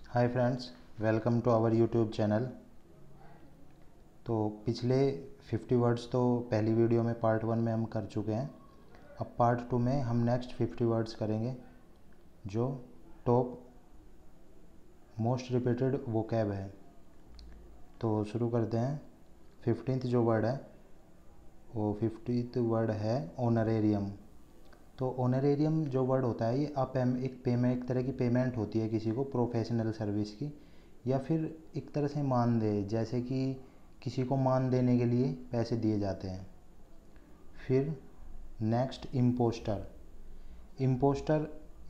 Hi friends, welcome to our YouTube channel. तो पिछले 50 words तो पहली वीडियो में पार्ट 1 में हम कर चुके हैं। अब पार्ट 2 में हम नेक्स्ट 50 वर्ड्स करेंगे जो टॉप मोस्ट रिपीटेड वोकैब है। तो शुरू करते हैं। 15th जो वर्ड है वो 50th वर्ड है ऑनरेरियम। तो ऑनरेरियम जो वर्ड होता है ये एक तरह की पेमेंट होती है किसी को प्रोफेशनल सर्विस की, या फिर एक तरह से मानदेय, जैसे कि किसी को मान देने के लिए पैसे दिए जाते हैं। फिर नेक्स्ट इम्पोस्टर।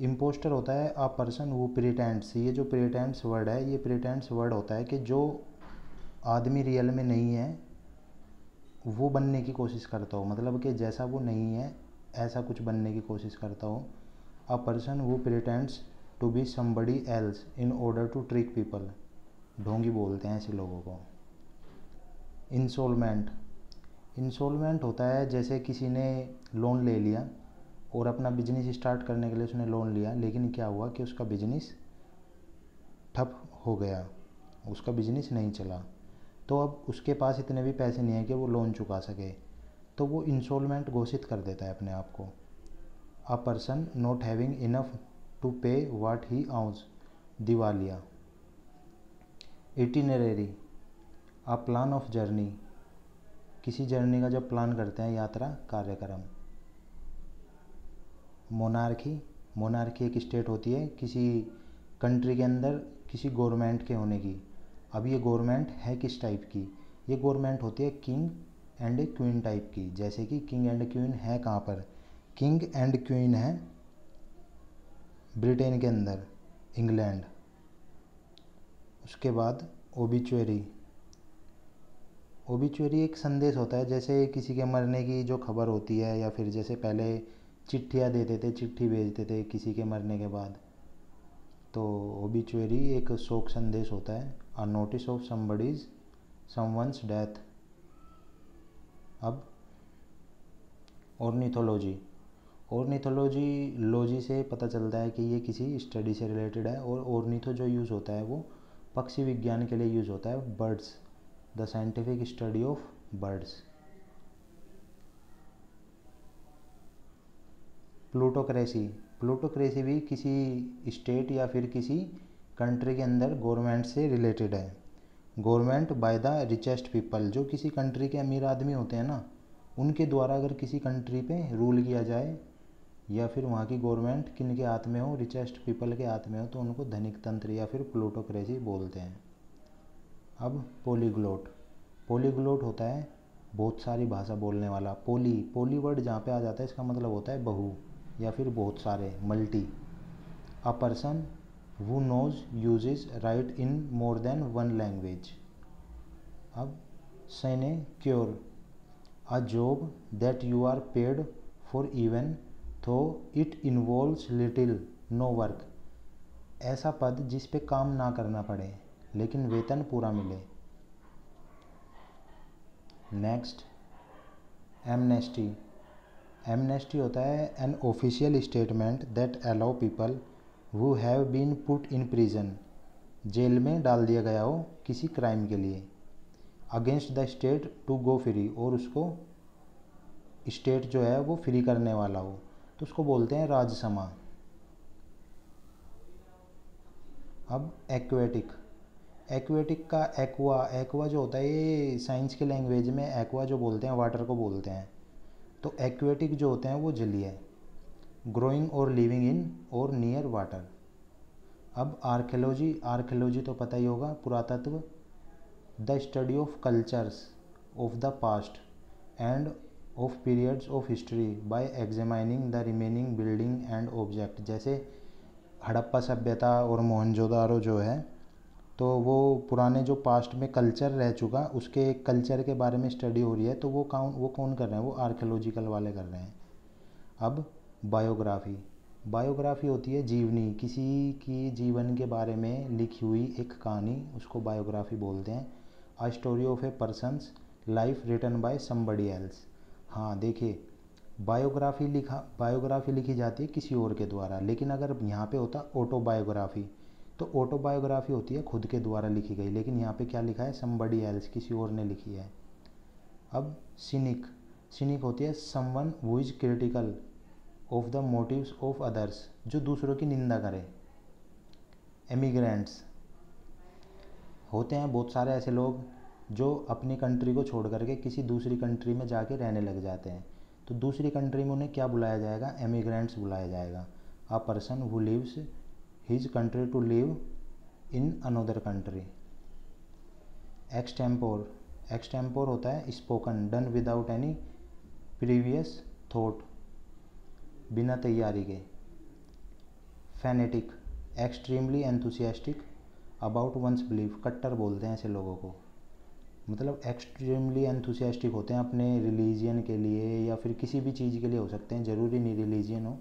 इम्पोस्टर होता है अ पर्सन वो प्रिटेंड्स। ये जो प्रिटेंड्स वर्ड है, ये प्रिटेंड्स वर्ड होता है कि जो आदमी रियल में नहीं है वो बनने की कोशिश करता हो, मतलब कि जैसा वो नहीं है ऐसा कुछ बनने की कोशिश करता हो। A person who pretends to be somebody else in order to trick people. ढोंगी बोलते हैं ऐसे लोगों को। इंसॉल्वेंट होता है जैसे किसी ने लोन ले लिया और अपना बिजनेस स्टार्ट करने के लिए उसने लोन लिया, लेकिन क्या हुआ कि उसका बिजनेस ठप हो गया, उसका बिजनेस नहीं चला। तो अब उसके पास इतने भी पैसे नहीं है कि वो लोन चुका सके, तो वो इंसॉल्वेंट घोषित कर देता है अपने आप को। A person not having enough to pay what he owes, दिवालिया। Itinerary a plan of journey, किसी जर्नी का जब प्लान करते हैं, यात्रा कार्यक्रम। मोनार्की एक स्टेट होती है किसी कंट्री के अंदर किसी गवर्नमेंट के होने की। अब ये गवर्नमेंट है किस टाइप की? ये गवर्नमेंट होती है किंग एंड क्वीन टाइप की। जैसे कि किंग एंड क्वीन है कहाँ पर? किंग एंड क्वीन है ब्रिटेन के अंदर, इंग्लैंड। उसके बाद ओबिचुअरी एक संदेश होता है, जैसे किसी के मरने की जो खबर होती है, या फिर जैसे पहले चिट्ठियाँ देते थे, चिट्ठी भेजते थे किसी के मरने के बाद। तो ओबिचुअरी एक शोक संदेश होता है। A notice of someone's death. अब ऑर्निथोलॉजी से पता चलता है कि ये किसी स्टडी से रिलेटेड है। और ऑर्निथो जो यूज़ होता है वो पक्षी विज्ञान के लिए यूज़ होता है। Birds, the scientific study of birds. Plutocracy भी किसी स्टेट या फिर किसी कंट्री के अंदर गवर्नमेंट से रिलेटेड है। Government by the richest people, जो किसी कंट्री के अमीर आदमी होते हैं ना, उनके द्वारा अगर किसी कंट्री पे रूल किया जाए, या फिर वहाँ की गवर्नमेंट किन के हाथ में हो, रिचेस्ट पीपल के हाथ में हो, तो उनको धनिक तंत्र या फिर प्लूटोक्रेसी बोलते हैं। अब पोलीग्लोट होता है बहुत सारी भाषा बोलने वाला। पोली वर्ड जहाँ पे आ जाता है इसका मतलब होता है बहु या फिर बहुत सारे, multi. A person who knows uses write in more than one language. अब sinecure a job that you are paid for even though it involves little no work. ऐसा पद जिस पे काम ना करना पड़े लेकिन वेतन पूरा मिले। नेक्स्ट एमनेस्टी होता है an official statement that allow people who have been put in prison, jail में डाल दिया गया हो किसी क्राइम के लिए, against the state to go free, और उसको स्टेट जो है वो फ्री करने वाला हो, तो उसको बोलते हैं राजसमा। अब एक्वेटिक का एक्वा जो होता है, ये साइंस के लैंग्वेज में एक्वा जो बोलते हैं वाटर को बोलते हैं। तो एक्वेटिक जो होते हैं वो जलीय, ग्रोइंग और लिविंग इन और नियर वाटर। अब आर्कियोलॉजी तो पता ही होगा, पुरातत्व। The study of cultures of the past end of periods of history by examining the remaining building and object. जैसे हड़प्पा सभ्यता और मोहनजोदारो जो है, तो वो पुराने जो पास्ट में कल्चर रह चुका उसके कल्चर के बारे में स्टडी हो रही है, तो वो कौन कर रहे हैं? वो आर्कियोलॉजिकल वाले कर रहे हैं। अब बायोग्राफी होती है जीवनी, किसी की जीवन के बारे में लिखी हुई एक कहानी, उसको बायोग्राफी बोलते हैं। A story of a person's life written by somebody else. हाँ देखिए, बायोग्राफी लिखी जाती है किसी और के द्वारा, लेकिन अगर यहाँ पे होता ऑटोबायोग्राफी, तो ऑटोबायोग्राफी होती है खुद के द्वारा लिखी गई, लेकिन यहाँ पे क्या लिखा है, समबडी एल्स, किसी और ने लिखी है। अब सिनिक, सिनिक होती है someone who is critical of the motives of others, जो दूसरों की निंदा करे। एमिग्रेंट्स होते हैं बहुत सारे ऐसे लोग जो अपनी कंट्री को छोड़ करके किसी दूसरी कंट्री में जाके रहने लग जाते हैं, तो दूसरी कंट्री में उन्हें क्या बुलाया जाएगा, एमिग्रेंट्स बुलाया जाएगा। A person who leaves his country to live in another country. Extempore, extempore होता है spoken, done without any previous thought, बिना तैयारी के। Fanatic, extremely enthusiastic about one's belief, कट्टर बोलते हैं ऐसे लोगों को, मतलब एक्सट्रीमली एंथुसियास्टिक होते हैं अपने रिलीजियन के लिए या फिर किसी भी चीज़ के लिए हो सकते हैं, ज़रूरी नहीं रिलीजियन हो,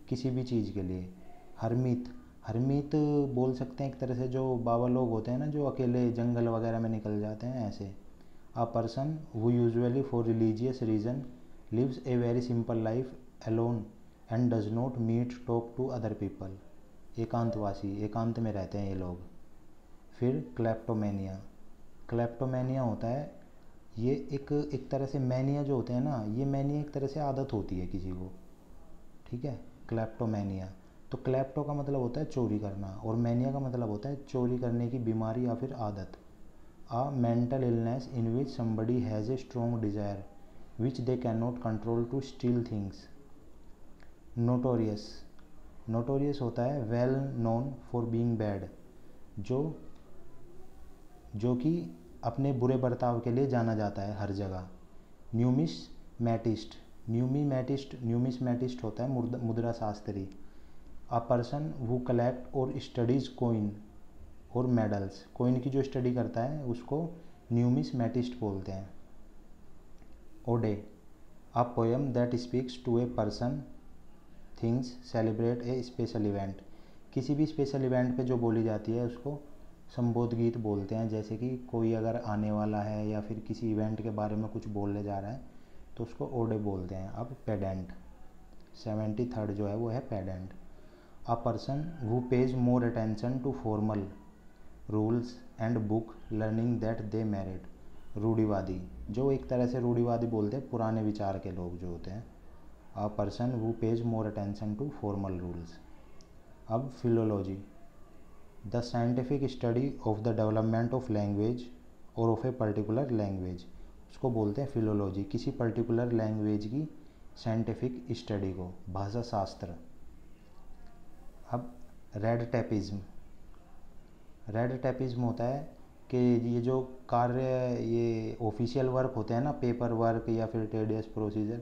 किसी भी चीज़ के लिए। हरमीत, हरमीत बोल सकते हैं एक तरह से जो बाबा लोग होते हैं ना, जो अकेले जंगल वगैरह में निकल जाते हैं, ऐसे। A person who usually for religious reason lives a very simple life alone and does not meet talk to other people, एकांतवासी, एकांत में रहते हैं ये लोग। फिर क्लेप्टोमेनिया, क्लेप्टोमेनिया होता है ये एक तरह से, मैनिया जो होते हैं ना, ये मैनिया एक तरह से आदत होती है किसी को, ठीक है, क्लेप्टोमेनिया। तो क्लेप्टो का मतलब होता है चोरी करना और मैनिया का मतलब होता है चोरी करने की बीमारी या फिर आदत। A mental illness in which somebody has a strong desire which they can not control to steal things. Notorious, notorious होता है well known for being bad, जो कि अपने बुरे बर्ताव के लिए जाना जाता है हर जगह। न्यूमिसमैटिस्ट, न्यूमिसमैटिस्ट होता है मुद्रा शास्त्री। अ पर्सन हु कलेक्ट और स्टडीज कोइन और मेडल्स, कोइन की जो स्टडी करता है उसको न्यूमिसमैटिस्ट बोलते हैं। Ode, a poem that speaks to a person things celebrate a special event, किसी भी स्पेशल इवेंट पे जो बोली जाती है उसको संबोध गीत बोलते हैं। जैसे कि कोई अगर आने वाला है या फिर किसी इवेंट के बारे में कुछ बोलने जा रहा है तो उसको ओडे बोलते हैं। अब पेडेंट, 73rd जो है वो है pedant. A person who pays more attention to formal rules and book learning that they merit. रूढ़िवादी, जो एक तरह से रूढ़िवादी बोलते हैं पुराने विचार के लोग जो होते हैं। A person who pays more attention to formal rules. अब philology, the scientific study of the development of language और ऑफ ए पर्टिकुलर लैंग्वेज, उसको बोलते हैं फिलोलॉजी, किसी पर्टिकुलर लैंग्वेज की साइंटिफिक स्टडी को, भाषा शास्त्र। अब रेड टेपिज्म, रेड टेपिज्म होता है कि ये जो कार्य, ये ऑफिशियल वर्क होते हैं ना, पेपर वर्क या फिर टेडियस प्रोसीजर,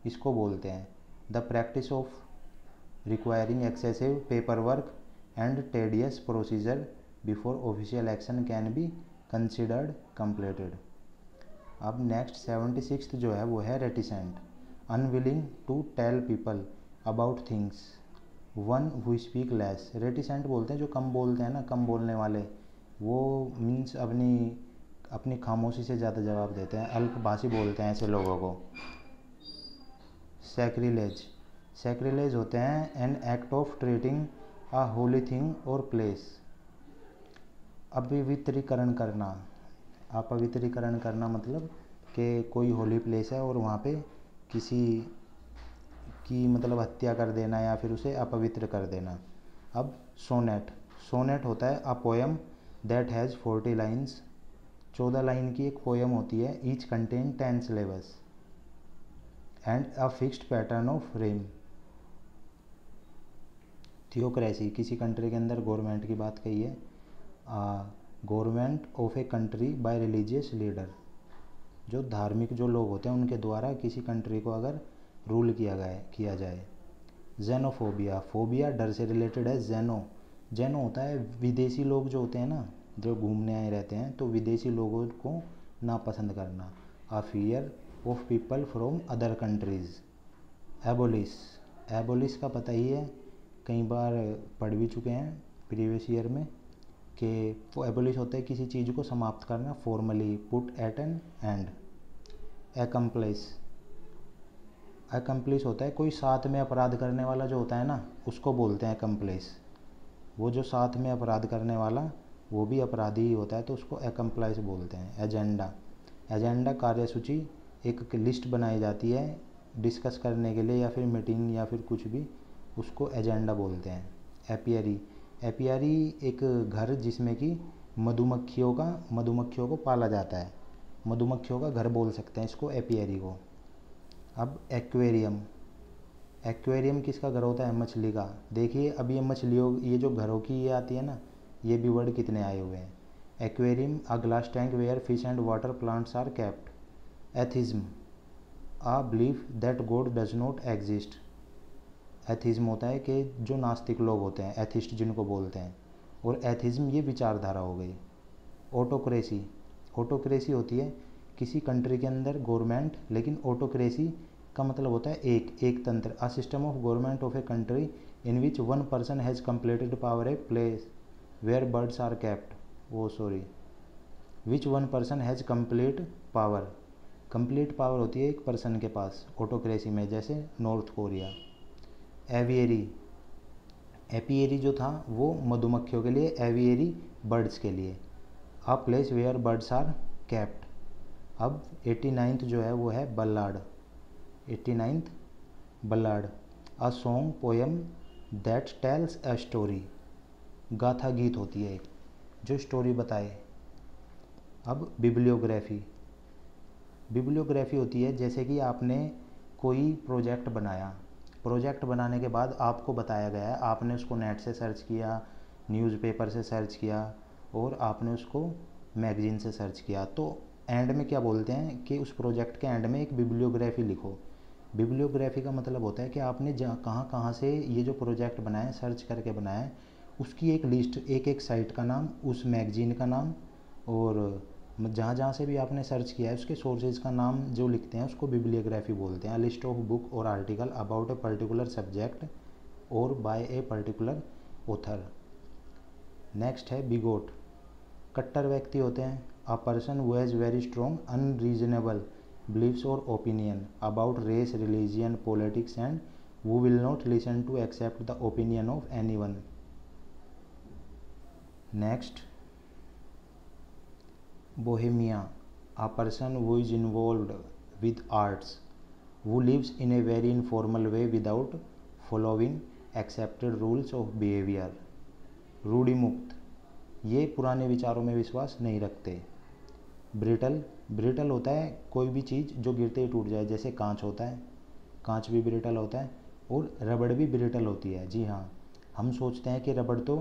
इसको बोलते हैं the practice of requiring excessive paper work and tedious procedure before official action can be considered completed. अब नेक्स्ट 76th जो है वो है reticent, unwilling to tell people about things, one who speak less. Reticent बोलते हैं जो कम बोलते हैं ना, कम बोलने वाले, वो मीन्स अपनी खामोशी से ज़्यादा जवाब देते हैं, अल्पभाषी बोलते हैं ऐसे लोगों को। सैक्रिलेज, सैक्रिलेज होते हैं an act of treating a Holi thing और प्लेस। अपवित्रीकरण करना, अपवित्रीकरण करना मतलब कि कोई होली प्लेस है और वहाँ पे किसी की मतलब हत्या कर देना या फिर उसे अपवित्र कर देना। अब सोनेट, सोनेट होता है a poem that has 40 lines, 14 line की एक पोएम होती है। Each contain 10 syllables and a fixed pattern of rhyme. Theocracy, किसी कंट्री के अंदर गवर्नमेंट की बात कही है। Government of a country by religious leader, जो धार्मिक जो लोग होते हैं उनके द्वारा किसी कंट्री को अगर रूल किया जाए। जेनोफोबिया, फोबिया डर से रिलेटेड है। जेनो होता है विदेशी लोग जो होते हैं ना, जो घूमने आए रहते हैं, तो विदेशी लोगों को नापसंद करना। A fear of people from other countries. Abolish, abolish का पता ही है, कई बार पढ़ भी चुके हैं प्रीवियस ईयर में, कि वो एबोलिश होता है किसी चीज़ को समाप्त करना, formally put at an end. Accomplice, accomplice होता है कोई साथ में अपराध करने वाला जो होता है ना, उसको बोलते हैं एकम्प्लिस। वो जो साथ में अपराध करने वाला वो भी अपराधी ही होता है, तो उसको एक्म्प्लाइज बोलते हैं। एजेंडा, एजेंडा कार्यसूची, एक लिस्ट बनाई जाती है डिस्कस करने के लिए या फिर मीटिंग या फिर कुछ भी, उसको एजेंडा बोलते हैं। एपियरी, एपियरी एक घर जिसमें कि मधुमक्खियों को पाला जाता है, मधुमक्खियों का घर बोल सकते हैं इसको, एपियरी को। अब एक्वेरियम, एक्वेरियम किसका घर होता है? मछली का। देखिए अब ये मछलियों, ये जो घरों की ये आती है ना, ये भी वर्ड कितने आए हुए हैं। Aquarium, a glass tank where fish and water plants are kept. Atheism, a belief that God does not exist. Atheism होता है कि जो नास्तिक लोग होते हैं, एथिस्ट जिनको बोलते हैं, और एथिज्म ये विचारधारा हो गई। ऑटोक्रेसी, ऑटोक्रेसी होती है किसी कंट्री के अंदर गवर्नमेंट, लेकिन ऑटोक्रेसी का मतलब होता है एक तंत्र। A system of government of a country in which one person has completed power a place where birds are kept, which one person has complete power, complete power होती है एक पर्सन के पास ऑटोक्रेसी में, जैसे नॉर्थ कोरिया। एवियरी, एपियरी जो था वो मधुमक्खियों के लिए, एवियरी बर्ड्स के लिए। A place where birds are kept. अब 89th जो है वो है ballad, 89th ballad, a song poem that tells a story, गाथा गीत होती है एक जो स्टोरी बताए। अब बिब्लियोग्राफी, बिब्लियोग्राफी होती है जैसे कि आपने कोई प्रोजेक्ट बनाया, प्रोजेक्ट बनाने के बाद आपको बताया गया है, आपने उसको नेट से सर्च किया, न्यूज़पेपर से सर्च किया और आपने उसको मैगज़ीन से सर्च किया, तो एंड में क्या बोलते हैं कि उस प्रोजेक्ट के एंड में एक बिब्लियोग्राफी लिखो। बिब्लियोग्राफी का मतलब होता है कि आपने कहाँ कहाँ से ये जो प्रोजेक्ट बनाया है, सर्च करके बनाया है, उसकी एक लिस्ट, एक साइट का नाम, उस मैगज़ीन का नाम, और जहाँ जहाँ से भी आपने सर्च किया है उसके सोर्सेज का नाम जो लिखते हैं उसको बिब्लियोग्राफी बोलते हैं। लिस्ट ऑफ बुक और article about a particular subject और by a particular author. Next है बिगोट, कट्टर व्यक्ति होते हैं। A person who has very strong unreasonable beliefs और opinion about race, religion, politics and who will not listen to accept the opinion of anyone. Next, bohemia, a person who is involved with arts, who lives in a very informal way without following accepted rules of behavior. रूढ़िमुक्त, ये पुराने विचारों में विश्वास नहीं रखते। Brittle, brittle होता है कोई भी चीज़ जो गिरते ही टूट जाए, जैसे कांच होता है, कांच भी ब्रिटल होता है, और रबड़ भी ब्रिटल होती है। जी हाँ, हम सोचते हैं कि रबड़ तो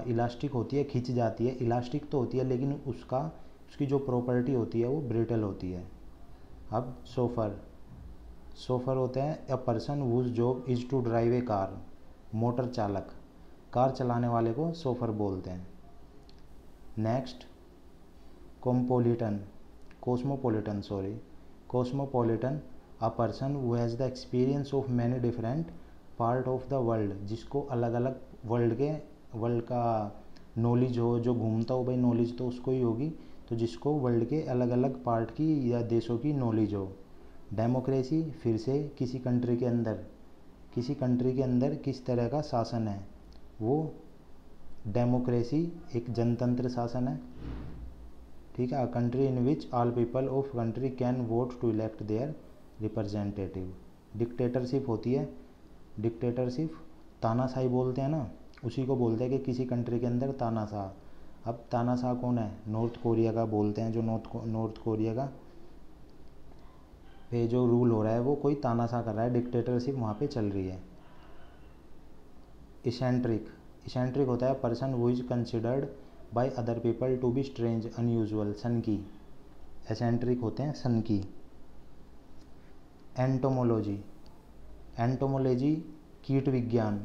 इलास्टिक होती है, खिंच जाती है, इलास्टिक तो होती है, लेकिन उसकी जो प्रॉपर्टी होती है वो ब्रिटल होती है। अब सोफर, सोफर होता है a person whose job is to drive a car, motor चालक, कार चलाने वाले को सोफर बोलते हैं। Next, cosmopolitan, cosmopolitan, a person who has the experience of many different part of the world, जिसको अलग अलग वर्ल्ड का नॉलेज हो, जो घूमता हो, भाई नॉलेज तो उसको ही होगी, तो जिसको वर्ल्ड के अलग अलग पार्ट की या देशों की नॉलेज हो। डेमोक्रेसी, फिर से किसी कंट्री के अंदर किस तरह का शासन है, वो डेमोक्रेसी एक जनतंत्र शासन है। ठीक है, a country in which all people of country can vote to elect their representative. Dictatorship होती है, डिक्टेटरशिप तानाशाही बोलते हैं ना, उसी को बोलते हैं कि किसी कंट्री के अंदर तानाशाह। अब तानाशाह कौन है? नॉर्थ कोरिया का बोलते हैं, जो नॉर्थ कोरिया का पे जो रूल हो रहा है वो कोई तानाशाह कर रहा है, डिक्टेटरशिप वहाँ पे चल रही है। इसेंट्रिक, इसेंट्रिक होता है person who is considered by other people to be strange, unusual, सनकी, एसेंट्रिक होते हैं सनकी। एंटोमोलॉजी, एंटोमोलॉजी कीट विज्ञान,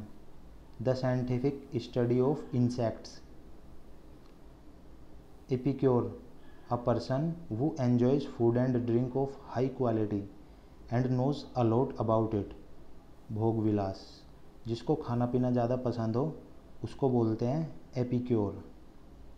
the scientific study of insects. Epicure, a person who enjoys food and drink of high quality and knows a lot about it. भोग विलास, जिसको खाना पीना ज़्यादा पसंद हो उसको बोलते हैं एपिक्योर।